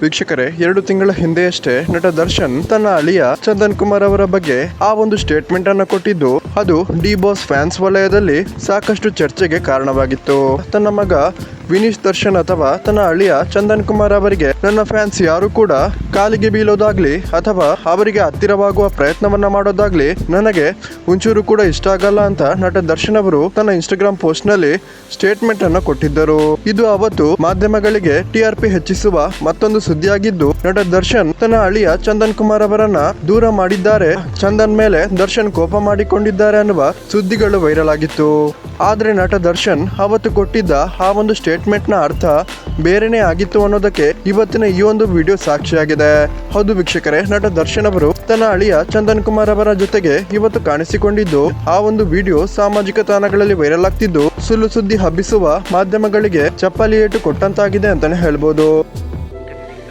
ವೀಕ್ಷಕರೇ, 2 ತಿಂಗಳ ಹಿಂದೆಯಷ್ಟೇ ನಟ ದರ್ಶನ್ ತನ್ನ ಅಳಿಯ ಚಂದನ್ ಕುಮಾರ್ ಅವರ ಬಗ್ಗೆ ಆ ಒಂದು ಸ್ಟೇಟ್ಮೆಂಟ್ ಅನ್ನು ಕೊಟ್ಟಿದ್ದು ಅದು ಡಿ ಬಾಸ್ ಫ್ಯಾನ್ಸ್ ವಲಯದಲ್ಲಿ ಸಾಕಷ್ಟು ಚರ್ಚೆಗೆ ಕಾರಣವಾಗಿತ್ತು. ತನ್ನ ಮಗ ವಿನೀಶ್ ದರ್ಶನ್ ಅಥವಾ ತನ್ನ ಅಳಿಯ ಚಂದನ್ ಕುಮಾರ್ ಅವರಿಗೆ ನನ್ನ ಫ್ಯಾನ್ಸ್ ಯಾರು ಕೂಡ ಕಾಲಿಗೆ ಬೀಳೋದಾಗ್ಲಿ ಅಥವಾ ಅವರಿಗೆ ಹತ್ತಿರವಾಗುವ ಪ್ರಯತ್ನವನ್ನ ಮಾಡೋದಾಗ್ಲಿ ನನಗೆ ಒಂಚೂರು ಕೂಡ ಇಷ್ಟ ಆಗಲ್ಲ ಅಂತ ನಟ ದರ್ಶನ್ ಅವರು ತನ್ನ ಇನ್ಸ್ಟಾಗ್ರಾಮ್ ಪೋಸ್ಟ್ ನಲ್ಲಿ ಸ್ಟೇಟ್ಮೆಂಟ್ ಅನ್ನು ಕೊಟ್ಟಿದ್ದರು. ಇದು ಅವತ್ತು ಮಾಧ್ಯಮಗಳಿಗೆ TRP ಹೆಚ್ಚಿಸುವ ಮತ್ತೊಂದು ಸುದ್ದಿಯಾಗಿದ್ದು, ನಟ ದರ್ಶನ್ ತನ್ನ ಅಳಿಯ ಚಂದನ್ ಕುಮಾರ್ ಅವರನ್ನ ದೂರ ಮಾಡಿದ್ದಾರೆ, ಚಂದನ್ ಮೇಲೆ ದರ್ಶನ್ ಕೋಪ ಮಾಡಿಕೊಂಡಿದ್ದಾರೆ ಅನ್ನುವ ಸುದ್ದಿಗಳು ವೈರಲ್ ಆಗಿತ್ತು. ಆದ್ರೆ ನಟ ದರ್ಶನ್ ಅವತ್ತು ಕೊಟ್ಟಿದ್ದ ಆ ಒಂದು ಸ್ಟೇಟ್ಮೆಂಟ್ ನ ಅರ್ಥ ಬೇರೆನೇ ಆಗಿತ್ತು ಅನ್ನೋದಕ್ಕೆ ಇವತ್ತಿನ ಈ ಒಂದು ವಿಡಿಯೋ ಸಾಕ್ಷಿಯಾಗಿದೆ. ಹೌದು ವೀಕ್ಷಕರೇ, ನಟ ದರ್ಶನ್ ಅವರು ತನ್ನ ಅಳಿಯ ಚಂದನ್ ಕುಮಾರ್ ಅವರ ಜೊತೆಗೆ ಇವತ್ತು ಕಾಣಿಸಿಕೊಂಡಿದ್ದು ಆ ಒಂದು ವಿಡಿಯೋ ಸಾಮಾಜಿಕ ತಾಣಗಳಲ್ಲಿ ವೈರಲ್ ಆಗ್ತಿದ್ದು ಸುಳ್ಳು ಸುದ್ದಿ ಹಬ್ಬಿಸುವ ಮಾಧ್ಯಮಗಳಿಗೆ ಚಪ್ಪಲಿ ಏಟು ಕೊಟ್ಟಂತಾಗಿದೆ ಅಂತಾನೆ ಹೇಳ್ಬೋದು.